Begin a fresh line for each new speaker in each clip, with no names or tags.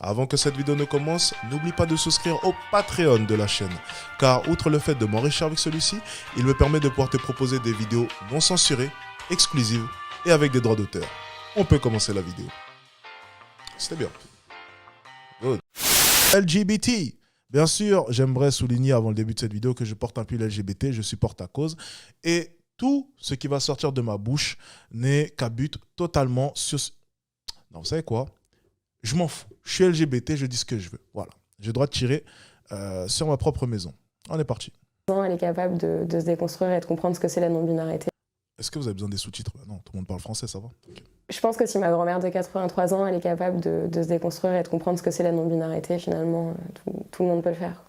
Avant que cette vidéo ne commence, n'oublie pas de souscrire au Patreon de la chaîne, car outre le fait de m'enrichir avec celui-ci, il me permet de pouvoir te proposer des vidéos non censurées, exclusives et avec des droits d'auteur. On peut commencer la vidéo. C'était bien. Good. LGBT. Bien sûr, j'aimerais souligner avant le début de cette vidéo que je porte un pull LGBT, je supporte ta cause. Et tout ce qui va sortir de ma bouche n'est qu'à but totalement sur... Non, vous savez quoi? Je m'en fous. Je suis LGBT, je dis ce que je veux. Voilà. J'ai le droit de tirer sur ma propre maison. On est parti.
Elle est capable de se déconstruire et de comprendre ce que c'est la non-binarité.
Est-ce que vous avez besoin des sous-titres? Non, tout le monde parle français, ça va. Okay.
Je pense que si ma grand-mère de 83 ans, elle est capable de se déconstruire et de comprendre ce que c'est la non-binarité, finalement, tout le monde peut le faire.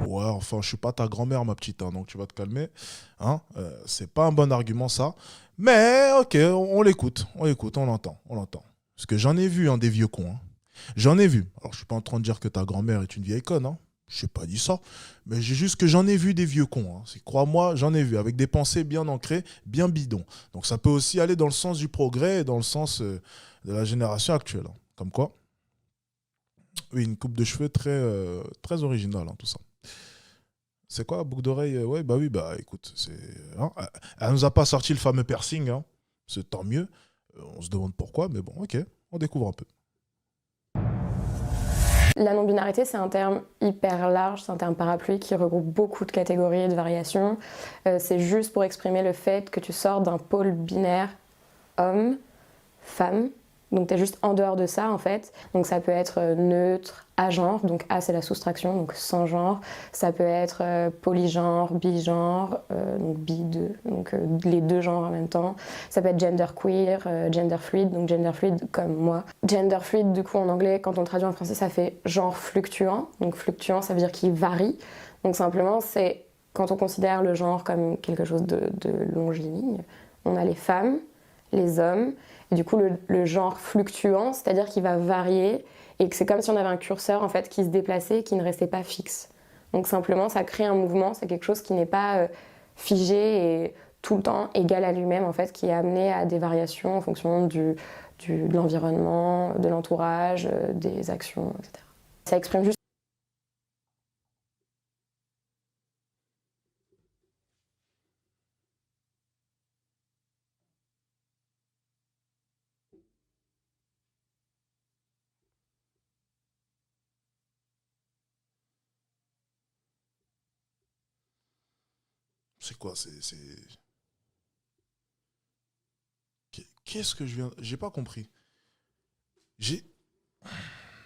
Ouais, enfin, je suis pas ta grand-mère, ma petite, hein, donc tu vas te calmer. Hein, c'est pas un bon argument, ça. Mais, ok, on l'écoute, on l'entend. Parce que j'en ai vu, hein, des vieux cons. Hein. J'en ai vu. Alors, je suis pas en train de dire que ta grand-mère est une vieille conne, hein. Je n'ai pas dit ça, mais j'ai juste que j'en ai vu des vieux cons. Hein. Crois-moi, j'en ai vu, avec des pensées bien ancrées, bien bidons. Donc ça peut aussi aller dans le sens du progrès et dans le sens de la génération actuelle. Hein. Comme quoi, oui, une coupe de cheveux très originale, hein, tout ça. C'est quoi, boucle d'oreille? Ouais, bah oui, bah écoute, hein, elle nous a pas sorti le fameux piercing, hein. C'est tant mieux. On se demande pourquoi, mais bon, ok, on découvre un peu.
La non-binarité, c'est un terme hyper large, c'est un terme parapluie qui regroupe beaucoup de catégories et de variations. C'est juste pour exprimer le fait que tu sors d'un pôle binaire homme, femme. Donc tu es juste en dehors de ça en fait. Donc ça peut être neutre, agenre, donc A c'est la soustraction, donc sans genre. Ça peut être polygenre, bigenre, donc donc les deux genres en même temps. Ça peut être genderqueer, genderfluid, donc genderfluid comme moi. Genderfluid du coup en anglais, quand on traduit en français, ça fait genre fluctuant. Donc fluctuant, ça veut dire qu'il varie. Donc simplement, c'est quand on considère le genre comme quelque chose de longiligne, on a les femmes, les hommes, et du coup le genre fluctuant, c'est-à-dire qu'il va varier et que c'est comme si on avait un curseur en fait qui se déplaçait et qui ne restait pas fixe. Donc simplement ça crée un mouvement, c'est quelque chose qui n'est pas figé et tout le temps égal à lui-même en fait, qui est amené à des variations en fonction de l'environnement, de l'entourage, des actions, etc. Ça exprime juste.
C'est quoi? Qu'est-ce que je viens... J'ai pas compris.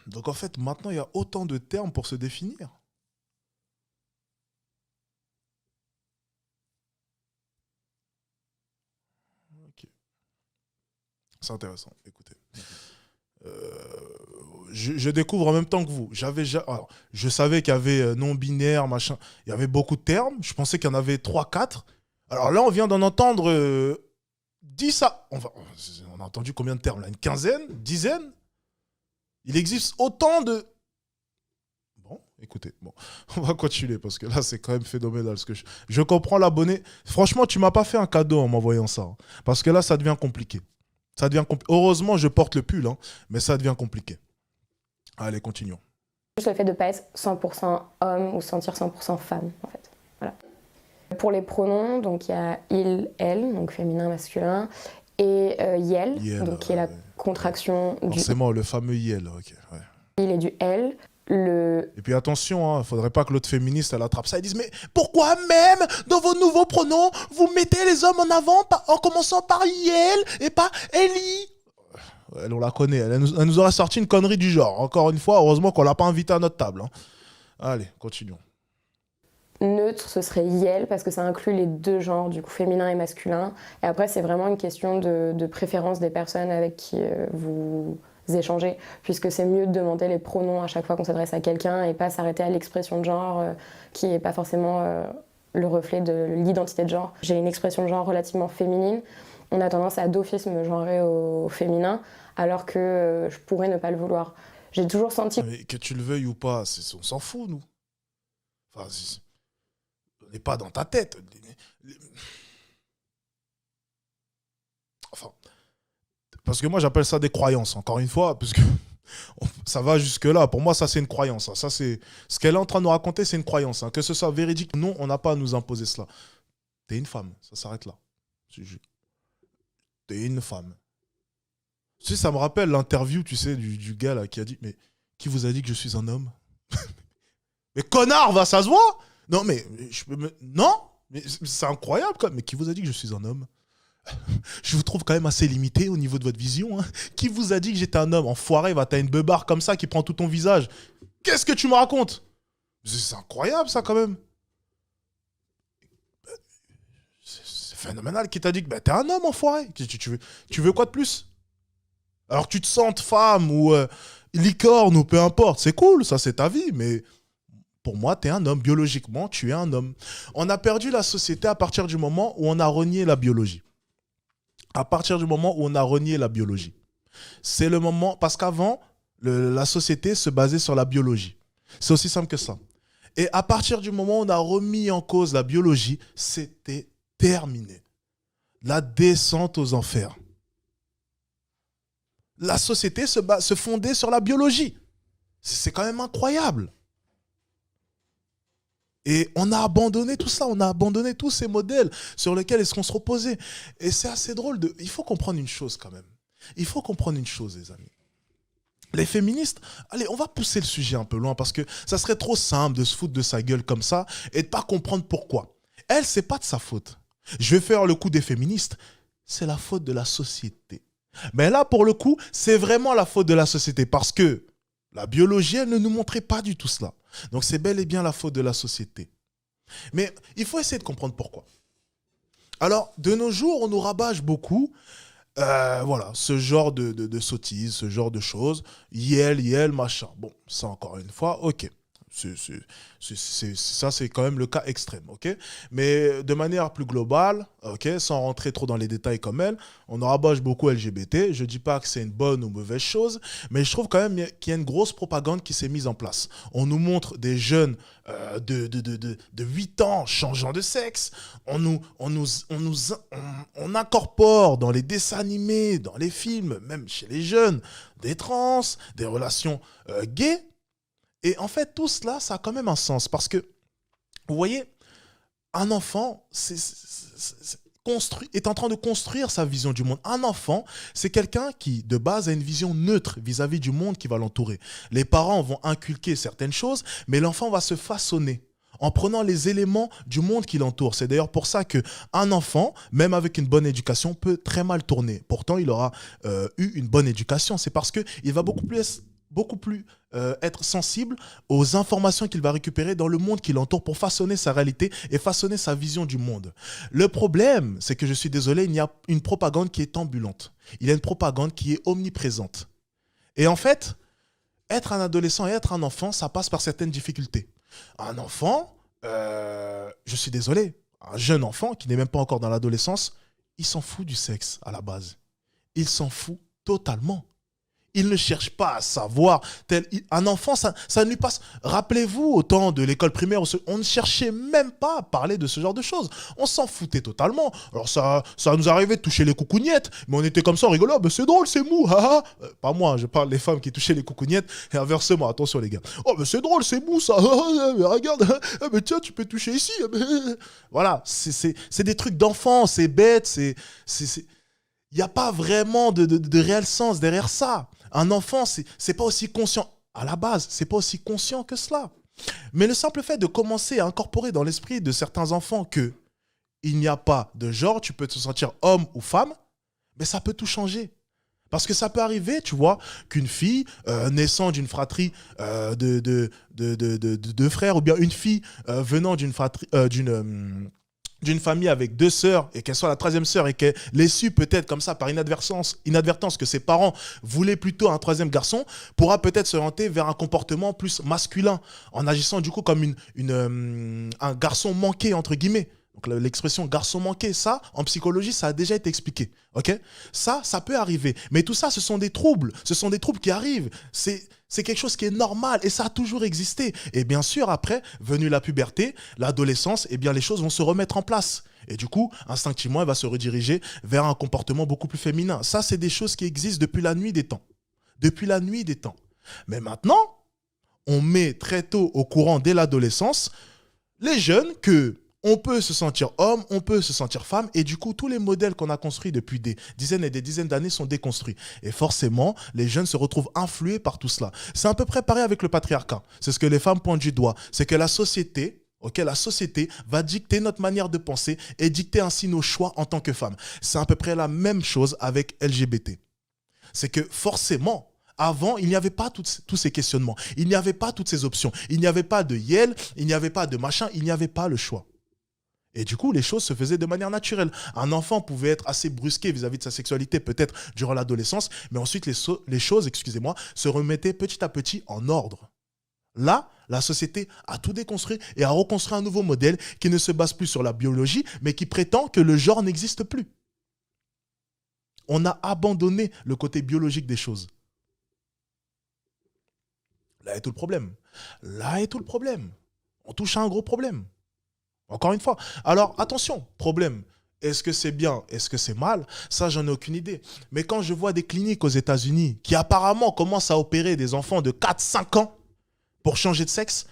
Donc en fait, maintenant, il y a autant de termes pour se définir. Ok. C'est intéressant, écoutez. Je découvre en même temps que vous. Alors, je savais qu'il y avait non-binaire, machin. Il y avait beaucoup de termes. Je pensais qu'il y en avait 3, 4. Alors là, on vient d'en entendre 10 à... On a entendu combien de termes là? Une quinzaine? Dizaine? Il existe autant de... Bon, écoutez, bon, on va continuer parce que là, c'est quand même phénoménal. Ce que je comprends l'abonné. Franchement, tu m'as pas fait un cadeau en m'envoyant ça. Hein, parce que là, ça devient compliqué. Heureusement, je porte le pull, hein, mais ça devient compliqué. Allez, continuons.
Juste le fait de ne pas être 100% homme ou se sentir 100% femme, en fait. Voilà. Pour les pronoms, donc il y a il, elle, donc féminin, masculin, et yel, donc qui est la contraction du...
Forcément, le fameux yel, ok. Ouais.
Il et du elle.
Et puis attention, il faudrait pas que l'autre féministe elle attrape ça et dise mais pourquoi même dans vos nouveaux pronoms vous mettez les hommes en avant en commençant par yel et pas Ellie? Elle, on la connaît, elle nous aurait sorti une connerie du genre. Encore une fois, heureusement qu'on l'a pas invitée à notre table. Hein. Allez, continuons.
Neutre, ce serait yel parce que ça inclut les deux genres, du coup féminin et masculin. Et après, c'est vraiment une question de préférence des personnes avec qui vous échangez, puisque c'est mieux de demander les pronoms à chaque fois qu'on s'adresse à quelqu'un et pas s'arrêter à l'expression de genre qui n'est pas forcément le reflet de l'identité de genre. J'ai une expression de genre relativement féminine. On a tendance à d'office me genrer au féminin, alors que je pourrais ne pas le vouloir. J'ai toujours senti...
Mais que tu le veuilles ou pas, on s'en fout, nous. Enfin, on n'est pas dans ta tête. Enfin, Parce que moi, j'appelle ça des croyances, encore une fois, parce que ça va jusque-là. Pour moi, ça, c'est une croyance. Ça, c'est ce qu'elle est en train de nous raconter, c'est une croyance. Que ce soit véridique, non, on n'a pas à nous imposer cela. T'es une femme, ça s'arrête là. T'es une femme. Tu sais, ça me rappelle l'interview, tu sais, du gars là qui a dit, mais qui vous a dit que je suis un homme? Mais connard, va, ça se voit? Non, mais non, mais c'est incroyable quand même. Mais qui vous a dit que je suis un homme? Je vous trouve quand même assez limité au niveau de votre vision. Hein. Qui vous a dit que j'étais un homme? Enfoiré, va, t'as une beubare comme ça qui prend tout ton visage. Qu'est-ce que tu me racontes? C'est incroyable ça quand même. C'est phénoménal. Qui t'a dit que bah, t'es un homme, enfoiré? Tu veux quoi de plus? Alors que tu te sentes femme ou licorne ou peu importe, c'est cool, ça c'est ta vie, mais pour moi, t'es un homme. Biologiquement, tu es un homme. On a perdu la société à partir du moment où on a renié la biologie. À partir du moment où on a renié la biologie. C'est le moment, parce qu'avant, la société se basait sur la biologie. C'est aussi simple que ça. Et à partir du moment où on a remis en cause la biologie, c'était terminé. La descente aux enfers. La société se fondait sur la biologie. C'est quand même incroyable. Et on a abandonné tout ça, on a abandonné tous ces modèles sur lesquels est-ce qu'on se reposait. Et c'est assez drôle. Il faut comprendre une chose quand même. Il faut comprendre une chose, les amis. Les féministes, allez, on va pousser le sujet un peu loin parce que ça serait trop simple de se foutre de sa gueule comme ça et de pas comprendre pourquoi. Elle, c'est pas de sa faute. Je vais faire le coup des féministes. C'est la faute de la société. Mais là, pour le coup, c'est vraiment la faute de la société parce que la biologie, elle ne nous montrait pas du tout cela. Donc c'est bel et bien la faute de la société. Mais il faut essayer de comprendre pourquoi. Alors, de nos jours, on nous rabâche beaucoup voilà, ce genre de sottises, ce genre de choses. Yel, machin. Bon, ça encore une fois, ok. Ça, c'est quand même le cas extrême, ok? Mais de manière plus globale, ok, sans rentrer trop dans les détails comme elle, on en rabâche beaucoup LGBT. Je ne dis pas que c'est une bonne ou mauvaise chose, mais je trouve quand même qu'il y a une grosse propagande qui s'est mise en place. On nous montre des jeunes de 8 ans changeant de sexe. On incorpore dans les dessins animés, dans les films, même chez les jeunes, des trans, des relations gays. Et en fait, tout cela, ça a quand même un sens. Parce que, vous voyez, un enfant est en train de construire sa vision du monde. Un enfant, c'est quelqu'un qui, de base, a une vision neutre vis-à-vis du monde qui va l'entourer. Les parents vont inculquer certaines choses, mais l'enfant va se façonner en prenant les éléments du monde qui l'entoure. C'est d'ailleurs pour ça qu'un enfant, même avec une bonne éducation, peut très mal tourner. Pourtant, il aura eu une bonne éducation. C'est parce qu'il va beaucoup plus être sensible aux informations qu'il va récupérer dans le monde qui l'entoure pour façonner sa réalité et façonner sa vision du monde. Le problème, c'est que je suis désolé, il y a une propagande qui est ambulante. Il y a une propagande qui est omniprésente. Et en fait, être un adolescent et être un enfant, ça passe par certaines difficultés. Un enfant, je suis désolé, un jeune enfant qui n'est même pas encore dans l'adolescence, il s'en fout du sexe à la base. Il s'en fout totalement. Il ne cherche pas à savoir. Un enfant, ça ne lui passe. Rappelez-vous, au temps de l'école primaire, on ne cherchait même pas à parler de ce genre de choses. On s'en foutait totalement. Alors ça nous arrivait de toucher les coucougnettes, mais on était comme ça, on rigolait. Ah, ben c'est drôle, c'est mou. Pas moi, je parle des femmes qui touchaient les coucougnettes. Et inversement, attention les gars. Oh, ben c'est drôle, c'est mou ça. Mais regarde, mais tiens, tu peux toucher ici. Voilà, c'est des trucs d'enfants, c'est bête, il n'y a pas vraiment de réel sens derrière ça. Un enfant, c'est pas aussi conscient. À la base, c'est pas aussi conscient que cela. Mais le simple fait de commencer à incorporer dans l'esprit de certains enfants que il n'y a pas de genre, tu peux te sentir homme ou femme, mais ça peut tout changer. Parce que ça peut arriver, tu vois, qu'une fille naissant d'une fratrie de frères, ou bien une fille venant d'une fratrie, d'une famille avec 2 sœurs et qu'elle soit la 3e sœur et qu'elle l'ait su peut-être comme ça par inadvertance que ses parents voulaient plutôt un 3e garçon, pourra peut-être s'orienter vers un comportement plus masculin en agissant du coup comme un garçon manqué entre guillemets. Donc l'expression garçon manqué, ça, en psychologie, ça a déjà été expliqué. Ok ? Ça peut arriver. Mais tout ça, ce sont des troubles. Ce sont des troubles qui arrivent. C'est quelque chose qui est normal et ça a toujours existé. Et bien sûr, après, venue la puberté, l'adolescence, eh bien, les choses vont se remettre en place. Et du coup, instinctivement, elle va se rediriger vers un comportement beaucoup plus féminin. Ça, c'est des choses qui existent depuis la nuit des temps. Depuis la nuit des temps. Mais maintenant, on met très tôt au courant dès l'adolescence les jeunes que on peut se sentir homme, on peut se sentir femme, et du coup, tous les modèles qu'on a construits depuis des dizaines et des dizaines d'années sont déconstruits. Et forcément, les jeunes se retrouvent influés par tout cela. C'est un peu préparé avec le patriarcat. C'est ce que les femmes pointent du doigt. C'est que la société va dicter notre manière de penser et dicter ainsi nos choix en tant que femmes. C'est à peu près la même chose avec LGBT. C'est que forcément, avant, il n'y avait pas tous ces questionnements. Il n'y avait pas toutes ces options. Il n'y avait pas de Yel, il n'y avait pas de machin, il n'y avait pas le choix. Et du coup, les choses se faisaient de manière naturelle. Un enfant pouvait être assez brusqué vis-à-vis de sa sexualité, peut-être durant l'adolescence, mais ensuite les choses, se remettaient petit à petit en ordre. Là, la société a tout déconstruit et a reconstruit un nouveau modèle qui ne se base plus sur la biologie, mais qui prétend que le genre n'existe plus. On a abandonné le côté biologique des choses. Là est tout le problème. Là est tout le problème. On touche à un gros problème. Encore une fois. Alors, attention, problème. Est-ce que c'est bien? Est-ce que c'est mal? Ça, j'en ai aucune idée. Mais quand je vois des cliniques aux États-Unis qui apparemment commencent à opérer des enfants de 4-5 ans pour changer de sexe,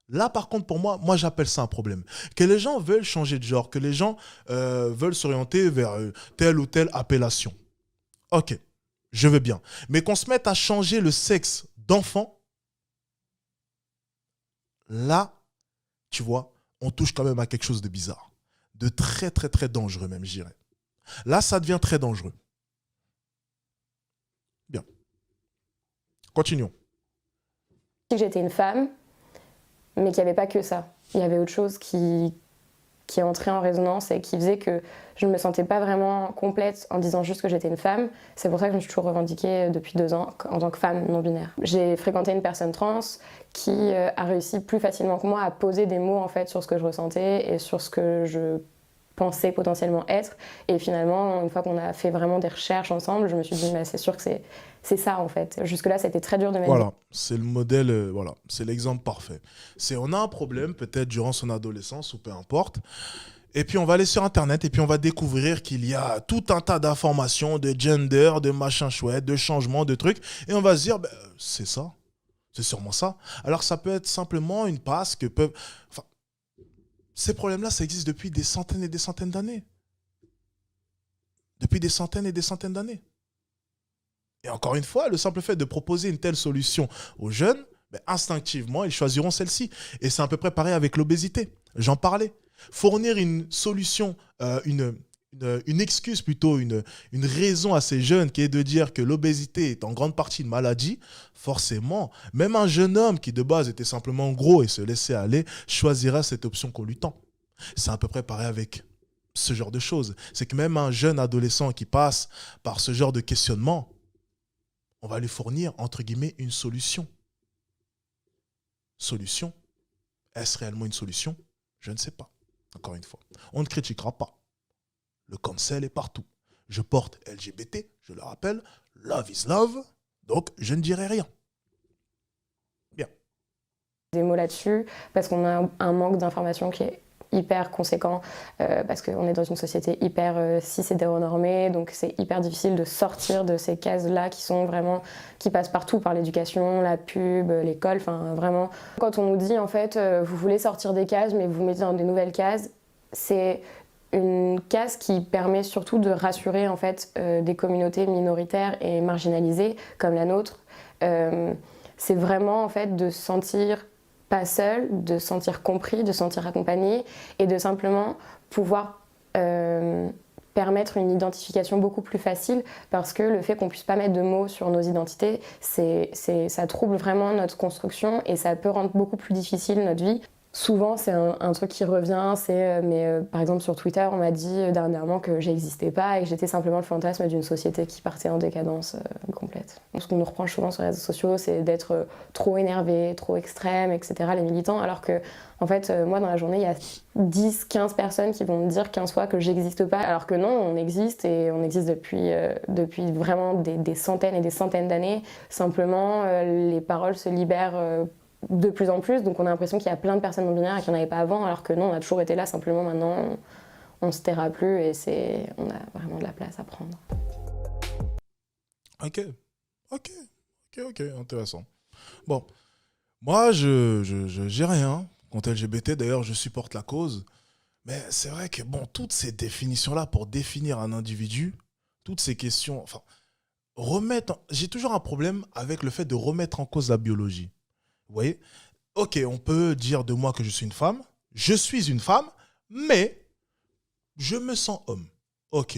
là, par contre, pour moi, j'appelle ça un problème. Que les gens veulent changer de genre, que les gens veulent s'orienter vers telle ou telle appellation. Ok, je veux bien. Mais qu'on se mette à changer le sexe d'enfant, là, tu vois, on touche quand même à quelque chose de bizarre. De très, très, très dangereux même, je dirais. Là, ça devient très dangereux. Bien. Continuons.
J'étais une femme, mais qu'il n'y avait pas que ça. Il y avait autre chose qui entrait en résonance et qui faisait que je ne me sentais pas vraiment complète en disant juste que j'étais une femme. C'est pour ça que je me suis toujours revendiquée depuis 2 ans en tant que femme non-binaire. J'ai fréquenté une personne trans qui a réussi plus facilement que moi à poser des mots en fait sur ce que je ressentais et sur ce que je pensais potentiellement être. Et finalement, une fois qu'on a fait vraiment des recherches ensemble, je me suis dit, mais c'est sûr que c'est ça en fait. Jusque-là, c'était très dur de m'aider.
Voilà, c'est le modèle, voilà, c'est l'exemple parfait. On a un problème peut-être durant son adolescence ou peu importe. Et puis on va aller sur Internet et puis on va découvrir qu'il y a tout un tas d'informations, de gender, de machin chouette, de changements, de trucs. Et on va se dire, c'est ça. C'est sûrement ça. Alors ça peut être simplement une passe que peuvent... Enfin, ces problèmes-là, ça existe depuis des centaines et des centaines d'années. Depuis des centaines et des centaines d'années. Et encore une fois, le simple fait de proposer une telle solution aux jeunes, instinctivement, ils choisiront celle-ci. Et c'est à peu près pareil avec l'obésité. J'en parlais. Fournir une solution, une excuse plutôt, une raison à ces jeunes qui est de dire que l'obésité est en grande partie une maladie, forcément, même un jeune homme qui de base était simplement gros et se laissait aller, choisira cette option qu'on lui tend. C'est à peu près pareil avec ce genre de choses. C'est que même un jeune adolescent qui passe par ce genre de questionnement, on va lui fournir, entre guillemets, une solution. Solution? Est-ce réellement une solution? Je ne sais pas. Encore une fois, on ne critiquera pas. Le cancel est partout. Je porte LGBT, je le rappelle, love is love, donc je ne dirai rien. Bien.
Des mots là-dessus, parce qu'on a un manque d'informations qui est hyper conséquent, parce qu'on est dans une société hyper cis hétéronormée, donc c'est hyper difficile de sortir de ces cases-là qui passent partout par l'éducation, la pub, l'école, enfin vraiment. Quand on nous dit en fait, vous voulez sortir des cases, mais vous mettez dans des nouvelles cases, c'est une case qui permet surtout de rassurer en fait des communautés minoritaires et marginalisées comme la nôtre. C'est vraiment en fait de se sentir pas seul, de se sentir compris, de se sentir accompagné et de simplement pouvoir permettre une identification beaucoup plus facile, parce que le fait qu'on puisse pas mettre de mots sur nos identités, ça trouble vraiment notre construction et ça peut rendre beaucoup plus difficile notre vie. Souvent, c'est un truc qui revient, par exemple sur Twitter, on m'a dit dernièrement que j'existais pas et que j'étais simplement le fantasme d'une société qui partait en décadence complète. Ce qu'on nous reproche souvent sur les réseaux sociaux, c'est d'être trop énervé, trop extrême, etc., les militants, alors que, en fait, moi, dans la journée, il y a 10-15 personnes qui vont me dire 15 fois que j'existe pas, alors que non, on existe, et on existe depuis vraiment des centaines et des centaines d'années. Simplement, les paroles se libèrent de plus en plus, donc on a l'impression qu'il y a plein de personnes non binaires et qu'il n'y en avait pas avant, alors que non, on a toujours été là, simplement maintenant on se taira plus et on a vraiment de la place à prendre.
Ok, intéressant. Bon, moi, j'ai rien contre LGBT. D'ailleurs, je supporte la cause. Mais c'est vrai que, bon, toutes ces définitions-là pour définir un individu, toutes ces questions, enfin, j'ai toujours un problème avec le fait de remettre en cause la biologie. Vous voyez? Ok, on peut dire de moi que je suis une femme, mais je me sens homme. Ok.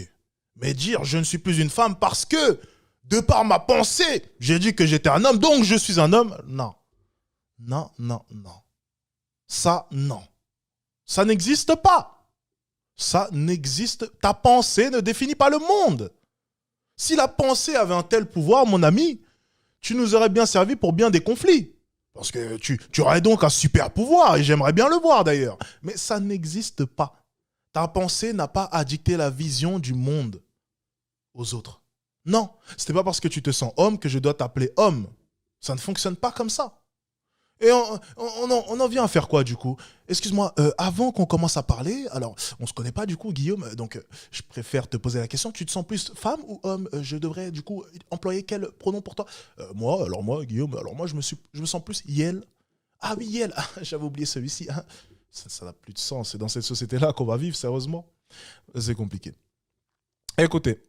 Mais dire je ne suis plus une femme parce que, de par ma pensée, j'ai dit que j'étais un homme, donc je suis un homme, non. Non. Ça, non. Ça n'existe pas. Ça n'existe. Ta pensée ne définit pas le monde. Si la pensée avait un tel pouvoir, mon ami, tu nous aurais bien servi pour bien des conflits. Parce que tu aurais donc un super pouvoir, et j'aimerais bien le voir d'ailleurs. Mais ça n'existe pas. Ta pensée n'a pas à dicter la vision du monde aux autres. Non, ce n'est pas parce que tu te sens homme que je dois t'appeler homme. Ça ne fonctionne pas comme ça. Et on en vient à faire quoi du coup? Excuse-moi, avant qu'on commence à parler, alors on se connaît pas du coup Guillaume, donc je préfère te poser la question, tu te sens plus femme ou homme? Je devrais du coup employer quel pronom pour toi? Moi Guillaume, je me sens plus Yel. Ah oui Yel, ah, j'avais oublié celui-ci. Ah, ça n'a plus de sens, c'est dans cette société-là qu'on va vivre sérieusement. C'est compliqué. Écoutez,